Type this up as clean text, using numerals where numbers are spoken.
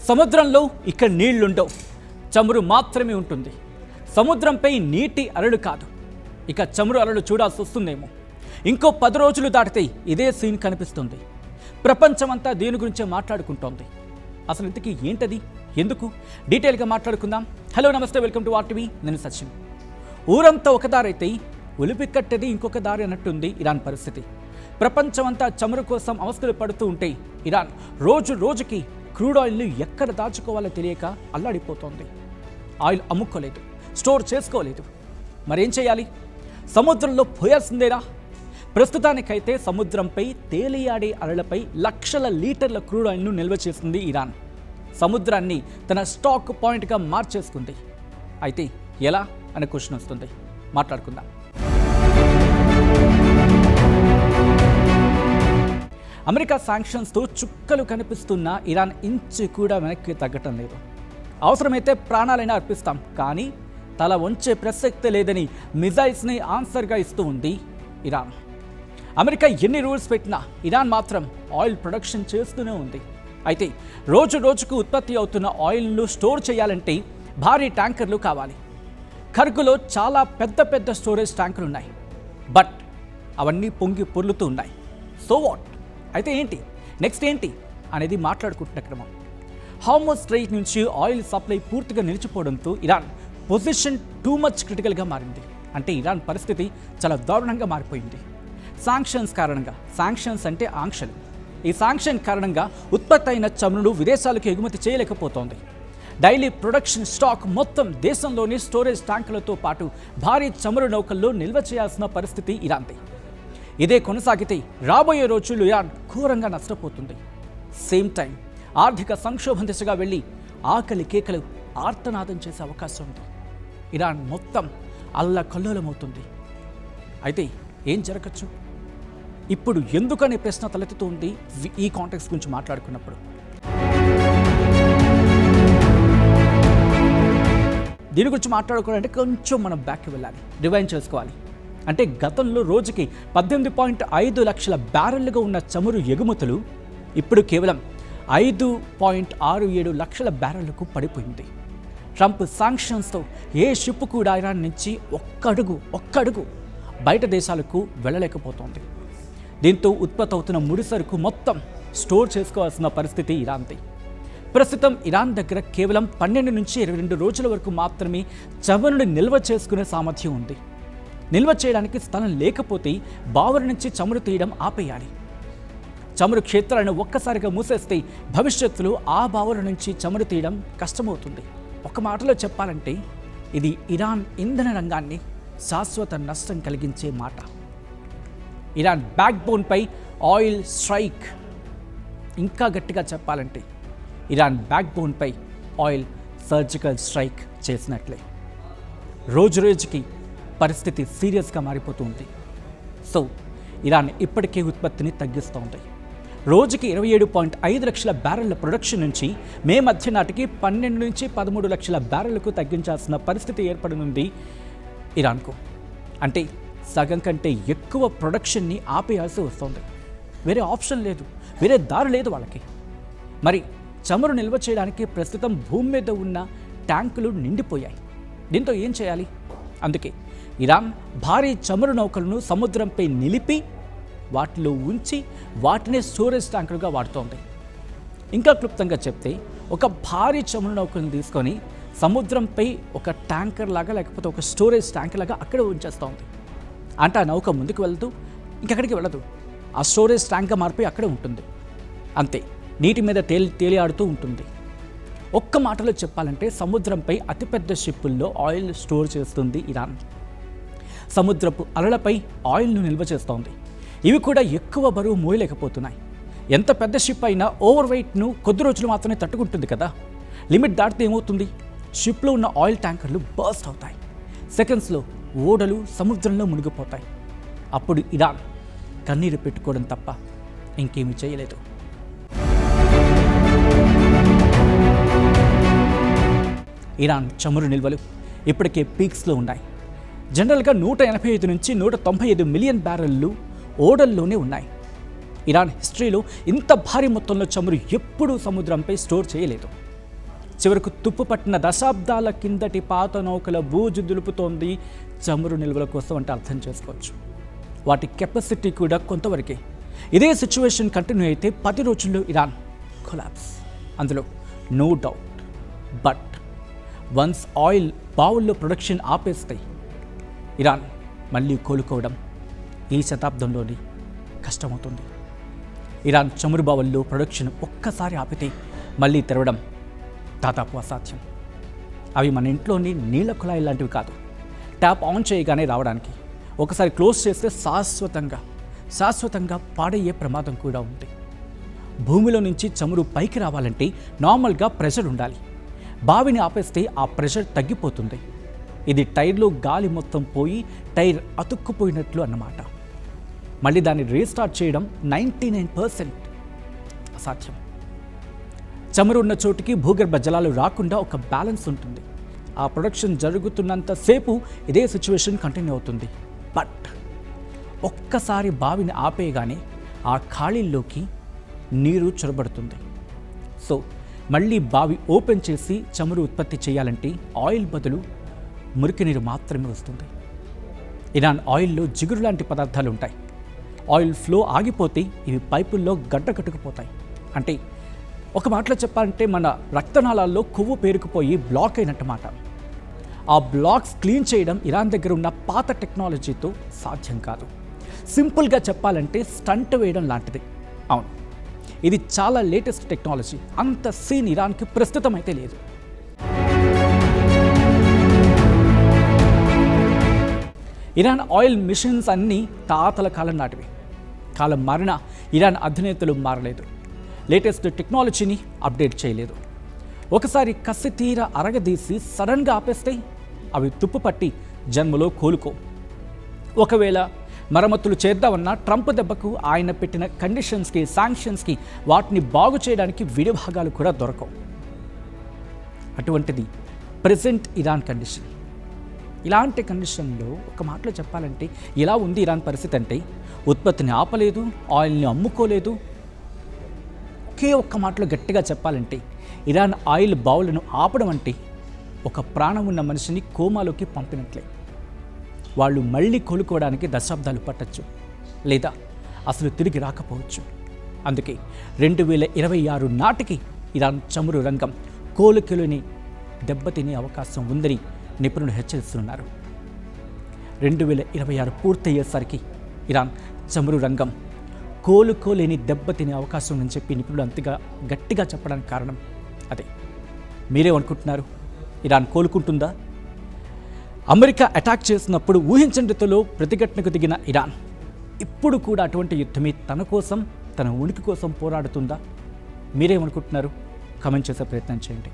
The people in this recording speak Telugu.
సముద్రంలో ఇక్కడ నీళ్లుండవు, చమురు మాత్రమే ఉంటుంది. సముద్రంపై నీటి అలలు కాదు, ఇక చమురు అలలు చూడాల్సి వస్తుందేమో. ఇంకో 10 రోజులు దాటితే ఇదే సీన్ కనిపిస్తుంది. ప్రపంచమంతా దీని గురించే మాట్లాడుకుంటోంది. అసలు ఇంతకీ ఏంటది, ఎందుకు, డీటెయిల్గా మాట్లాడుకుందాం. హలో నమస్తే, వెల్కమ్ టు RTV. నేను సచిన్. ఊరంతా ఒక దారైతే ఒలిపి కట్టేది ఇంకొక దారి అన్నట్టుంది ఇరాన్ పరిస్థితి. ప్రపంచమంతా చమురు కోసం అవస్థలు పడుతూ ఉంటే ఇరాన్ రోజు రోజుకి క్రూడ్ ఆయిల్ని ఎక్కడ దాచుకోవాలో తెలియక అల్లాడిపోతోంది. ఆయిల్ అమ్ముకోలేదు, స్టోర్ చేసుకోలేదు. మరేం చేయాలి? సముద్రంలో పోయాల్సిందేనా? ప్రస్తుతానికైతే సముద్రంపై తేలియాడే అలలపై లక్షల లీటర్ల క్రూడ్ ఆయిల్ను నిల్వ చేస్తుంది ఇరాన్. సముద్రాన్ని తన స్టాక్ పాయింట్గా మార్చేసుకుంది. అయితే ఎలా అనే క్వశ్చన్ వస్తుంది, మాట్లాడుకుందాం. అమెరికా శాంక్షన్స్తో చుక్కలు కనిపిస్తున్న ఇరాన్ ఇంచు కూడా వెనక్కి తగ్గటం లేదు. అవసరమైతే ప్రాణాలైనా అర్పిస్తాం, కానీ తల వంచే ప్రసక్తి లేదని మిజైల్స్ని ఆన్సర్గా ఇస్తూ ఉంది ఇరాన్. అమెరికా ఎన్ని రూల్స్ పెట్టినా ఇరాన్ మాత్రం ఆయిల్ ప్రొడక్షన్ చేస్తూనే ఉంది. అయితే రోజు రోజుకు ఉత్పత్తి అవుతున్న ఆయిల్ను స్టోర్ చేయాలంటే భారీ ట్యాంకర్లు కావాలి. ఖర్గులో చాలా పెద్ద పెద్ద స్టోరేజ్ ట్యాంకులు ఉన్నాయి, బట్ అవన్నీ పొంగి పొర్లుతూ ఉన్నాయి. So what? అయితే ఏంటి నెక్స్ట్ ఏంటి అనేది మాట్లాడుకుంటున్న క్రమం. హార్మోజ్ స్ట్రెయిట్ నుంచి ఆయిల్ సప్లై పూర్తిగా నిలిచిపోవడంతో ఇరాన్ పొజిషన్ టూ మచ్ క్రిటికల్గా మారింది. అంటే ఇరాన్ పరిస్థితి చాలా దారుణంగా మారిపోయింది. శాంక్షన్స్ అంటే ఆంక్షలు. ఈ శాంక్షన్ కారణంగా ఉత్పత్తి అయిన చమురును విదేశాలకు ఎగుమతి చేయలేకపోతోంది. డైలీ ప్రొడక్షన్ స్టాక్ మొత్తం దేశంలోని స్టోరేజ్ ట్యాంకులతో పాటు భారీ చమురు నౌకల్లో నిల్వ చేయాల్సిన పరిస్థితి ఇరాన్ది. ఇదే కొనసాగితే రాబోయే రోజుల్లో ఇరాన్ ఘోరంగా నష్టపోతుంది. సేమ్ టైం ఆర్థిక సంక్షోభం దిశగా వెళ్ళి ఆకలి కేకలు ఆర్తనాదం చేసే అవకాశం ఉంది. ఇరాన్ మొత్తం అల్లకల్లోలమవుతుంది. అయితే ఏం జరగచ్చు? ఇప్పుడు ఎందుకనే ప్రశ్న తలెత్తుతుంది ఈ కాంటెక్స్ట్ గురించి మాట్లాడుకున్నప్పుడు. దీని గురించి మాట్లాడుకోవాలంటే కొంచెం మనం బ్యాక్కి వెళ్ళాలి, రివైండ్ చేసుకోవాలి. అంటే గతంలో రోజుకి 18.5 లక్షల బ్యారెళ్లుగా ఉన్న చమురు ఎగుమతులు ఇప్పుడు కేవలం 5.67 లక్షల బ్యారెళ్లకు పడిపోయింది. ట్రంప్ శాంక్షన్స్తో ఏ షిప్ కూడా ఇరాన్ నుంచి ఒక్క అడుగు బయట దేశాలకు వెళ్ళలేకపోతోంది. దీంతో ఉత్పత్తి అవుతున్న ముడి సరుకు మొత్తం స్టోర్ చేసుకోవాల్సిన పరిస్థితి ఇరాన్ది. ప్రస్తుతం ఇరాన్ దగ్గర కేవలం 12 నుంచి 22 రోజుల వరకు మాత్రమే చమురుని నిల్వ చేసుకునే సామర్థ్యం ఉంది. నిల్వ చేయడానికి స్థలం లేకపోతే బావుల నుంచి చమురు తీయడం ఆపేయాలి. చమురు క్షేత్రాలను ఒక్కసారిగా మూసేస్తే భవిష్యత్తులో ఆ బావుల నుంచి చమురు తీయడం కష్టమవుతుంది. ఒక మాటలో చెప్పాలంటే ఇది ఇరాన్ ఇంధన రంగాన్ని శాశ్వత నష్టం కలిగించే మాట. ఇరాన్ బ్యాక్ బోన్పై ఆయిల్ స్ట్రైక్. ఇంకా గట్టిగా చెప్పాలంటే ఇరాన్ బ్యాక్ బోన్పై ఆయిల్ సర్జికల్ స్ట్రైక్ చేసినట్లే. రోజు రోజుకి పరిస్థితి సీరియస్గా మారిపోతుంది. సో ఇరాన్ ఇప్పటికే ఉత్పత్తిని తగ్గిస్తోంది. రోజుకి 27.5 లక్షల బ్యారెళ్ల ప్రొడక్షన్ నుంచి మే మధ్య నాటికి 12 నుంచి 13 లక్షల బ్యారెళ్లకు తగ్గించాల్సిన పరిస్థితి ఏర్పడనుంది ఇరాన్కు. అంటే సగం కంటే ఎక్కువ ప్రొడక్షన్ని ఆపేయాల్సి వస్తుంది. వేరే ఆప్షన్ లేదు, వేరే దారి లేదు వాళ్ళకి. మరి చమురు నిల్వ చేయడానికి ప్రస్తుతం భూమి మీద ఉన్న ట్యాంకులు నిండిపోయాయి. దీంతో ఏం చేయాలి? అందుకే ఇరాన్ భారీ చమురు నౌకలను సముద్రంపై నిలిపి వాటిలో ఉంచి వాటినే స్టోరేజ్ ట్యాంకులుగా వాడుతోంది. ఇంకా క్లుప్తంగా చెప్తే ఒక భారీ చమురు నౌకలను తీసుకొని సముద్రంపై ఒక ట్యాంకర్ లాగా లేకపోతే ఒక స్టోరేజ్ ట్యాంకర్ లాగా అక్కడే ఉంచేస్తోంది. అంటే ఆ నౌక ముందుకు వెళ్తూ ఇంకెక్కడికి వెళ్ళదు, ఆ స్టోరేజ్ ట్యాంక్గా మారిపోయి అక్కడే ఉంటుంది. అంతే, నీటి మీద తేలియాడుతూ ఉంటుంది. ఒక్క మాటలో చెప్పాలంటే సముద్రంపై అతిపెద్ద షిప్పుల్లో ఆయిల్ స్టోర్ చేస్తుంది ఇరాన్. సముద్రపు అలలపై ఆయిల్ను నిల్వ చేస్తోంది. ఇవి కూడా ఎక్కువ బరువు మోయలేకపోతున్నాయి. ఎంత పెద్ద షిప్ అయినా ఓవర్ వెయిట్ను కొద్ది రోజులు మాత్రమే తట్టుకుంటుంది కదా. లిమిట్ దాటితే ఏమవుతుంది? షిప్లో ఉన్న ఆయిల్ ట్యాంకర్లు బర్స్ట్ అవుతాయి. సెకండ్స్లో ఓడలు సముద్రంలో మునిగిపోతాయి. అప్పుడు ఇరాన్ కన్నీరు పెట్టుకోవడం తప్ప ఇంకేమీ చేయలేదు. ఇరాన్ చమురు నిల్వలు ఇప్పటికే పీక్స్లో ఉన్నాయి. జనరల్గా 185 నుంచి 195 మిలియన్ బ్యారెళ్లు ఓడల్లోనే ఉన్నాయి. ఇరాన్ హిస్టరీలో ఇంత భారీ మొత్తంలో చమురు ఎప్పుడూ సముద్రంపై స్టోర్ చేయలేదు. చివరకు తుప్పు పట్టిన దశాబ్దాల కిందటి పాత నౌకల బూజు దులుపుతోంది చమురు నిల్వల కోసం అంటే అర్థం చేసుకోవచ్చు. వాటి కెపాసిటీ కూడా కొంతవరకే. ఇదే సిచ్యువేషన్ కంటిన్యూ అయితే 10 రోజుల్లో ఇరాన్ కొలాప్స్, అందులో no doubt. But once oil బావుల్లో ప్రొడక్షన్ ఆపేస్తే ఇరాన్ మళ్ళీ కోలుకోవడం ఈ శతాబ్దంలోని కష్టమవుతుంది. ఇరాన్ చమురు బావుల్లో ప్రొడక్షన్ ఒక్కసారి ఆపితే మళ్ళీ తెరవడం దాదాపు అసాధ్యం. అవి మన ఇంట్లోని నీళ్ల కుళాయి లాంటివి కాదు. ట్యాప్ ఆన్ చేయగానే రావడానికి, ఒకసారి క్లోజ్ చేస్తే శాశ్వతంగా పాడయ్యే ప్రమాదం కూడా ఉంది. భూమిలో నుంచి చమురు పైకి రావాలంటే నార్మల్గా ప్రెషర్ ఉండాలి. బావిని ఆపేస్తే ఆ ప్రెషర్ తగ్గిపోతుంది. ఇది టైర్లో గాలి మొత్తం పోయి టైర్ అతుక్కుపోయినట్లు అన్నమాట. మళ్ళీ దాన్ని రీస్టార్ట్ చేయడం 99% అసాధ్యం. చమురు ఉన్న చోటుకి భూగర్భ జలాలు రాకుండా ఒక బ్యాలెన్స్ ఉంటుంది. ఆ ప్రొడక్షన్ జరుగుతున్నంతసేపు ఇదే సిచ్యువేషన్ కంటిన్యూ అవుతుంది. బట్ ఒక్కసారి బావిని ఆపేయగానే ఆ ఖాళీల్లోకి నీరు చొరబడుతుంది. సో మళ్ళీ బావి ఓపెన్ చేసి చమురు ఉత్పత్తి చేయాలంటే ఆయిల్ బదులు మురికి నీరు మాత్రమే వస్తుంది. ఇరాన్ ఆయిల్లో జిగురు లాంటి పదార్థాలు ఉంటాయి. ఆయిల్ ఫ్లో ఆగిపోతే ఇవి పైపుల్లో గడ్డ కట్టుకుపోతాయి. అంటే ఒక మాటలో చెప్పాలంటే మన రక్తనాళాల్లో కొవ్వు పేరుకుపోయి బ్లాక్ అయినట్టుమాట. ఆ బ్లాక్స్ క్లీన్ చేయడం ఇరాన్ దగ్గర ఉన్న పాత టెక్నాలజీతో సాధ్యం కాదు. సింపుల్గా చెప్పాలంటే స్టంట్ వేయడం లాంటిది. అవును, ఇది చాలా లేటెస్ట్ టెక్నాలజీ. అంత సీన్ ఇరాన్కి ప్రస్తుతం అయితే లేదు. ఇరాన్ ఆయిల్ మిషన్స్ అన్నీ తాతల కాలం నాటివి. కాలం మారినా ఇరాన్ అధినేతలు మారలేదు. లేటెస్ట్ టెక్నాలజీని అప్డేట్ చేయలేదు. ఒకసారి కసి తీర అరగదీసి సడన్గా ఆపేస్తే అవి తుప్పు పట్టి జన్మలో కోలుకో. ఒకవేళ మరమ్మతులు చేద్దామన్నా ట్రంప్ దెబ్బకు ఆయన పెట్టిన కండిషన్స్కి, శాంక్షన్స్కి వాటిని బాగు చేయడానికి విడిభాగాలు కూడా దొరకవు. అటువంటిది ప్రెజెంట్ ఇరాన్ కండిషన్. ఇలాంటి కండిషన్లో ఒక మాటలో చెప్పాలంటే ఇలా ఉంది ఇరాన్ పరిస్థితి అంటే ఉత్పత్తిని ఆపలేదు, ఆయిల్ని అమ్ముకోలేదు. ఒకే ఒక్క మాటలో గట్టిగా చెప్పాలంటే ఇరాన్ ఆయిల్ బావులను ఆపడం అంటే ఒక ప్రాణం ఉన్న మనిషిని కోమాలోకి పంపినట్లే. వాళ్ళు మళ్ళీ కోలుకోవడానికి దశాబ్దాలు పట్టచ్చు, లేదా అసలు తిరిగి రాకపోవచ్చు. అందుకే 2026 నాటికి ఇరాన్ చమురు రంగం కోలుకోలేని దెబ్బతినే అవకాశం ఉందని నిపుణులు హెచ్చరిస్తున్నారు. 2026 పూర్తయ్యేసరికి ఇరాన్ చమురు రంగం కోలుకోలేని దెబ్బతినే అవకాశం ఉందని చెప్పి నిపుణులు అంతగా గట్టిగా చెప్పడానికి కారణం అదే. మీరేమనుకుంటున్నారు? ఇరాన్ కోలుకుంటుందా? అమెరికా అటాక్ చేసినప్పుడు ఊహించని రీతిలో ప్రతిఘటనకు దిగిన ఇరాన్ ఇప్పుడు కూడా అటువంటి యుద్ధమే తన కోసం, తన ఉనికి కోసం పోరాడుతుందా? మీరేమనుకుంటున్నారు? కామెంట్ చేసే ప్రయత్నం చేయండి.